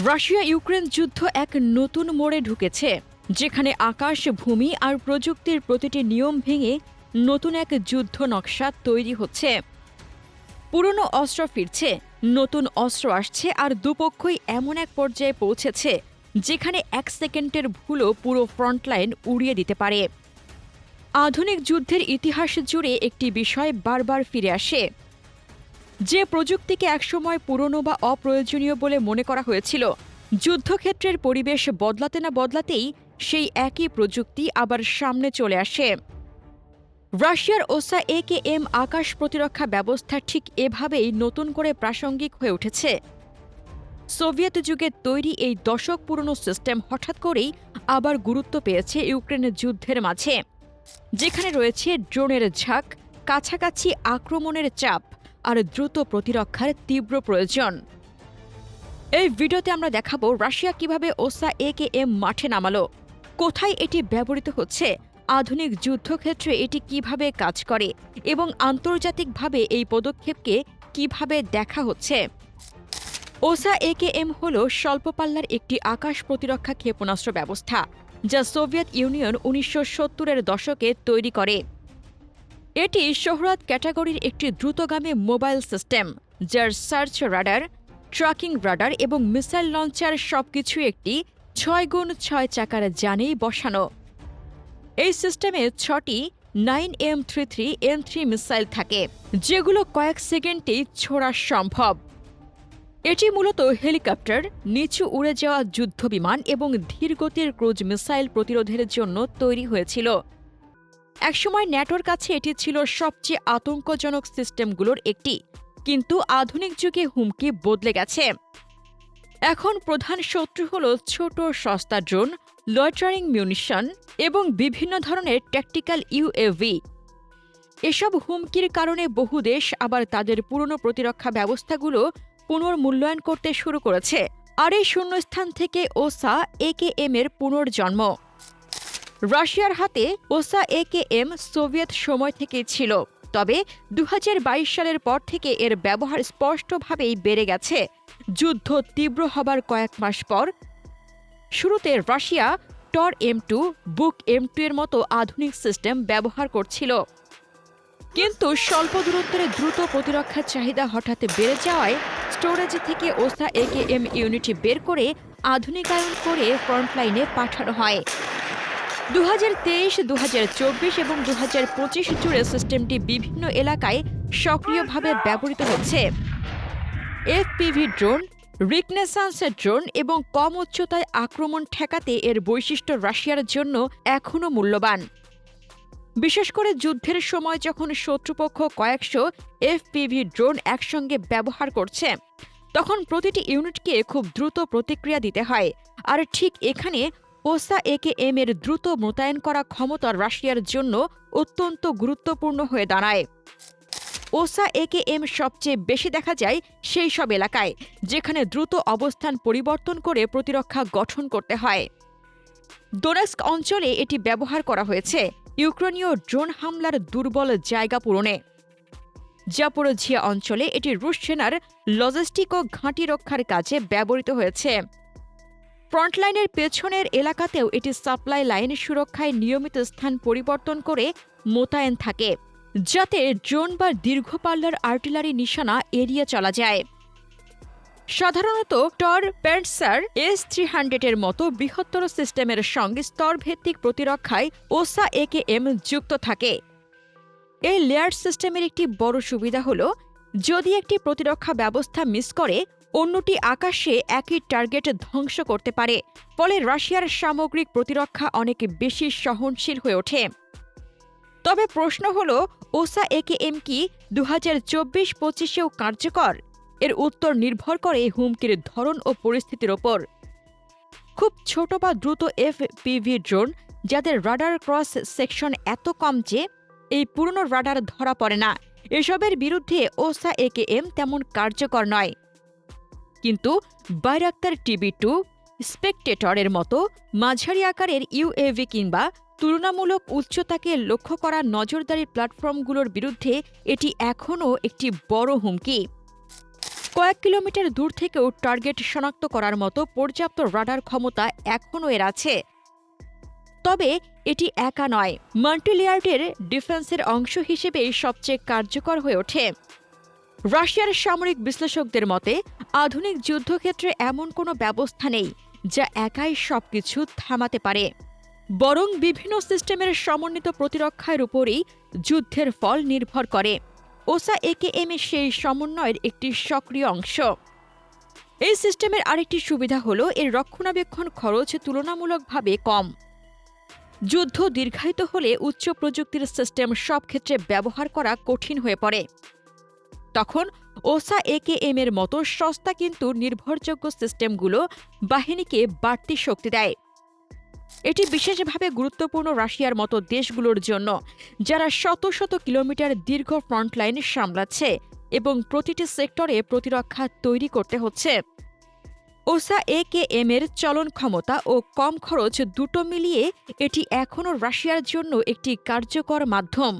Russia Ukraine যুদ্ধ এক নতুন মোড়ে ঢুকেছে, যেখানে আকাশ, ভূমি আর প্রযুক্তির প্রতিটি নিয়ম ভেঙে নতুন এক যুদ্ধ নকশা তৈরি হচ্ছে। পুরনো অস্ত্র ফিরছে, নতুন অস্ত্র আসছে, আর দুপক্ষই এমন এক পর্যায়ে পৌঁছেছে যেখানে এক সেকেন্ডের ভুলও পুরো ফ্রন্টলাইন উড়িয়ে দিতে পারে। আধুনিক যুদ্ধের ইতিহাস জুড়ে একটি বিষয় বারবার ফিরে আসে। যে প্রযুক্তিকে একসময় পুরনো বা অপ্রয়োজনীয় বলে মনে করা হয়েছিল, যুদ্ধক্ষেত্রের পরিবেশ বদলাতে না বদলাতেই সেই একই প্রযুক্তি আবার সামনে চলে আসে। রাশিয়ার ওসা AKM আকাশ প্রতিরক্ষা ব্যবস্থা ঠিক এভাবেই নতুন করে প্রাসঙ্গিক হয়ে উঠেছে। সোভিয়েত যুগের তৈরি এই দশক পুরনো সিস্টেম হঠাৎ করেই আবার গুরুত্ব পেয়েছে ইউক্রেনের যুদ্ধের মাঝে, যেখানে রয়েছে ড্রোনের ঝাঁক, কাছাকাছি আক্রমণের চাপ আর দ্রুত প্রতিরক্ষার তীব্র প্রয়োজন। এই ভিডিওতে আমরা দেখাবো রাশিয়া কিভাবে ওসা AKM মাঠে নামালো, কোথায় এটি ব্যবহৃত হচ্ছে, আধুনিক যুদ্ধক্ষেত্রে এটি কিভাবে কাজ করে এবং আন্তর্জাতিকভাবে এই পদক্ষেপকে কিভাবে দেখা হচ্ছে। ওসা AKM হল স্বল্পপাল্লার একটি আকাশ প্রতিরক্ষা ক্ষেপণাস্ত্র ব্যবস্থা, যা সোভিয়েত ইউনিয়ন 1970-এর দশকে তৈরি করে। এটি শহরাত ক্যাটাগরির একটি দ্রুতগামী মোবাইল সিস্টেম, যার সার্চ রাডার, ট্র্যাকিং রাডার এবং মিসাইল লঞ্চার সবকিছু একটি 6x6 চাকার যানেই বসানো। এই সিস্টেমে 6টি 9M33 M3 মিসাইল থাকে, যেগুলো কয়েক সেকেন্ডেই ছোড়া সম্ভব। এটি মূলত হেলিকপ্টার, নিচু উড়ে যাওয়া যুদ্ধবিমান এবং ধীরগতির ক্রুজ মিসাইল প্রতিরোধের জন্য তৈরি হয়েছিল। একসময় ন্যাটোর কাছে এটি ছিল সবচেয়ে আতঙ্কজনক সিস্টেমগুলোর একটি, কিন্তু আধুনিক যুগে হুমকি বদলে গেছে। এখন প্রধান শত্রু হল ছোট সস্তা ড্রোন, লয়টারিং মিউনিশন এবং বিভিন্ন ধরনের ট্যাকটিক্যাল UAV। এসব হুমকির কারণে বহু দেশ আবার তাদের পুরনো প্রতিরক্ষা ব্যবস্থাগুলো পুনর্মূল্যায়ন করতে শুরু করেছে, আর এই শূন্যস্থান থেকে ওসা AKM এর পুনর্জন্ম। রাশিয়ার হাতে ওসা AKM সোভিয়েত সময় থেকেই ছিল, তবে 2022 সালের পর থেকে এর ব্যবহার স্পষ্টভাবেই বেড়ে গেছে। যুদ্ধ তীব্র হবার কয়েক মাস পর শুরুতে রাশিয়া টর M2, বুক M2 এর মতো আধুনিক সিস্টেম ব্যবহার করছিল, কিন্তু স্বল্প দূরত্বের দ্রুত প্রতিরক্ষার চাহিদা হঠাৎ বেড়ে যাওয়ায় স্টোরেজ থেকে ওসা AKM ইউনিট বের করে আধুনিকায়ন করে ফ্রন্টলাইনে পাঠানো হয়। 2023, 2024 এবং 2025 জুড়ে সিস্টেমটি বিভিন্ন এলাকায় সক্রিয়ভাবে ব্যবহৃত হচ্ছে। FPV ড্রোন, রিকনেসান্স ড্রোন এবং কম উচ্চতায় আক্রমণ ঠেকাতে এর বৈশিষ্ট্য রাশিয়ার জন্য এখনও মূল্যবান। বিশেষ করে যুদ্ধের সময় যখন শত্রুপক্ষ কয়েকশো FPV ড্রোন একসঙ্গে ব্যবহার করছে, তখন প্রতিটি ইউনিটকে খুব দ্রুত প্রতিক্রিয়া দিতে হয়। আর ঠিক এখানে ওসা AKM এর দ্রুত মোতায়েন করা ক্ষমতা রাশিয়ার জন্য অত্যন্ত গুরুত্বপূর্ণ হয়ে দাঁড়ায়। ওসা AKM সবচেয়ে বেশি দেখা যায় সেই সব এলাকায় যেখানে দ্রুত অবস্থান পরিবর্তন করে প্রতিরক্ষা গঠন করতে হয়। দোনেস্ক অঞ্চলে এটি ব্যবহার করা হয়েছে ইউক্রেনীয় ড্রোন হামলার দুর্বল জায়গা পূরণে। জাপোরোঝিয়া অঞ্চলে এটি রুশ সেনার লজিস্টিক ও ঘাঁটি রক্ষার কাজে ব্যবহৃত হয়েছে। ফ্রন্টলাইনের পেছনের এলাকাতেও এটি সাপ্লাই লাইন সুরক্ষায় নিয়মিত স্থান পরিবর্তন করে মোতায়েন থাকে, যাতে ড্রোন বা দীর্ঘপাল্লার আর্টিলারি নিশানা এড়িয়ে চলা যায়। সাধারণত টর প্যান্টসার S-300 এর মতো বৃহত্তর সিস্টেমের সঙ্গে স্তরভিত্তিক প্রতিরক্ষায় ওসা AKM যুক্ত থাকে। এই লেয়ার সিস্টেমের একটি বড় সুবিধা হল, যদি একটি প্রতিরক্ষা ব্যবস্থা মিস করে, অন্যটি আকাশে একই টার্গেট ধ্বংস করতে পারে, ফলে রাশিয়ার সামগ্রিক প্রতিরক্ষা অনেক বেশি সহনশীল হয়ে ওঠে। তবে প্রশ্ন হল, ওসা AKM কি 2024-25-এও কার্যকর? এর উত্তর নির্ভর করে হুমকির ধরন ও পরিস্থিতির ওপর। খুব ছোট বা দ্রুত FPV ড্রোন, যাদের রাডার ক্রস সেকশন এত কম যে এই পুরনো রাডার ধরা পড়ে না, এসবের বিরুদ্ধে ওসা AKM তেমন কার্যকর নয়। কিন্তু বাইরাক্তার TB2, স্পেকটেটরের মতো মাঝারি আকারের UAV কিংবা তুলনামূলক উচ্চতাকে লক্ষ্য করা নজরদারি প্ল্যাটফর্মগুলোর বিরুদ্ধে এটি এখনও একটি বড় হুমকি। কয়েক কিলোমিটার দূর থেকেও টার্গেট শনাক্ত করার মতো পর্যাপ্ত রাডার ক্ষমতা এখনও এর আছে। তবে এটি একা নয়, মাল্টিলেয়ার্ডের ডিফেন্সের অংশ হিসেবেই সবচেয়ে কার্যকর হয়ে ওঠে। রাশিয়ার সামরিক বিশ্লেষকদের মতে, আধুনিক যুদ্ধক্ষেত্রে এমন কোনো ব্যবস্থা নেই যা একাই সবকিছু থামাতে পারে, বরং বিভিন্ন সিস্টেমের সমন্বিত প্রতিরক্ষার উপরই যুদ্ধের ফল নির্ভর করে। ওসা AKM সেই সমন্বয়ের একটি সক্রিয় অংশ। এই সিস্টেমের আরেকটি সুবিধা হলো এর রক্ষণাবেক্ষণ খরচ তুলনামূলকভাবে কম। যুদ্ধ দীর্ঘায়িত হলে উচ্চ প্রযুক্তির সিস্টেম সব ক্ষেত্রে ব্যবহার করা কঠিন হয়ে পড়ে। তখন ওসা AKM এর মতো সস্তা কিন্তু নির্ভরযোগ্য সিস্টেমগুলো বাহিনীকে বাড়তি শক্তি দেয়। এটি বিশেষভাবে গুরুত্বপূর্ণ রাশিয়ার মতো দেশগুলোর জন্য, যারা শত শত কিলোমিটার দীর্ঘ ফ্রন্টলাইন সামলাচ্ছে এবং প্রতিটি সেক্টরে প্রতিরক্ষা তৈরি করতে হচ্ছে। ওসা AKM এর চলন ক্ষমতা ও কম খরচ দুটো মিলিয়ে এটি এখনও রাশিয়ার জন্য একটি কার্যকর মাধ্যম।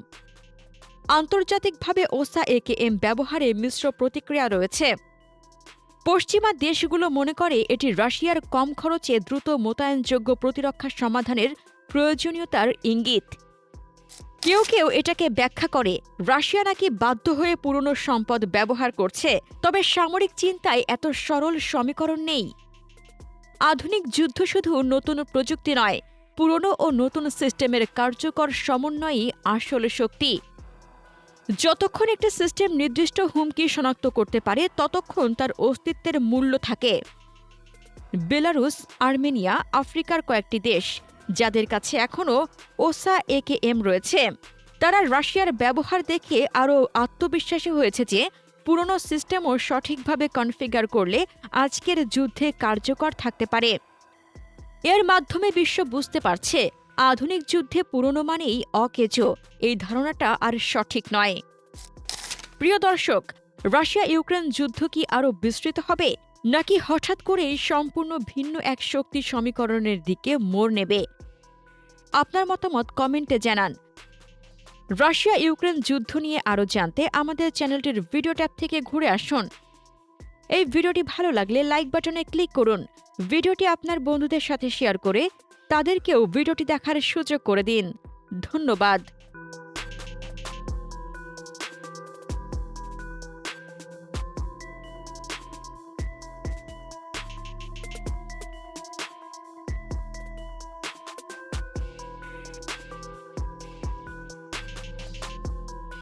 আন্তর্জাতিকভাবে ওসা AKM ব্যবহারে মিশ্র প্রতিক্রিয়া রয়েছে। পশ্চিমা দেশগুলো মনে করে এটি রাশিয়ার কম খরচে দ্রুত মোতায়েনযোগ্য প্রতিরক্ষা সমাধানের প্রয়োজনীয়তার ইঙ্গিত। কেউ কেউ এটাকে ব্যাখ্যা করে রাশিয়া নাকি বাধ্য হয়ে পুরনো সম্পদ ব্যবহার করছে, তবে সামরিক চিন্তায় এত সরল সমীকরণ নেই। আধুনিক যুদ্ধ শুধু নতুন প্রযুক্তি নয়, পুরনো ও নতুন সিস্টেমের কার্যকর সমন্বয়ই আসল শক্তি। যতক্ষণ একটি সিস্টেম নির্দিষ্ট হুমকি শনাক্ত করতে পারে, ততক্ষণ তার অস্তিত্বের মূল্য থাকে। বেলারুস, আর্মেনিয়া, আফ্রিকার কয়েকটি দেশ যাদের কাছে এখনও ওসা AKM রয়েছে, তারা রাশিয়ার ব্যবহার দেখে আরও আত্মবিশ্বাসী হয়েছে যে পুরনো সিস্টেমও সঠিকভাবে কনফিগার করলে আজকের যুদ্ধে কার্যকর থাকতে পারে। এর মাধ্যমে বিশ্ব বুঝতে পারছে আধুনিক যুদ্ধে পুরনো মানেই অকেজো, এই ধারণাটা আর সঠিক নয়। প্রিয় দর্শক, রাশিয়া ইউক্রেন যুদ্ধ কি আরও বিস্তৃত হবে, নাকি হঠাৎ করেই সম্পূর্ণ ভিন্ন এক শক্তি সমীকরণের দিকে মোড় নেবে? আপনার মতামত কমেন্টে জানান। রাশিয়া ইউক্রেন যুদ্ধ নিয়ে আরও জানতে আমাদের চ্যানেলটির ভিডিও ট্যাব থেকে ঘুরে আসুন। এই ভিডিওটি ভালো লাগলে লাইক বাটনে ক্লিক করুন। ভিডিওটি আপনার বন্ধুদের সাথে শেয়ার করে তাদেরকেও ভিডিওটি দেখার সুযোগ করে দিন। ধন্যবাদ।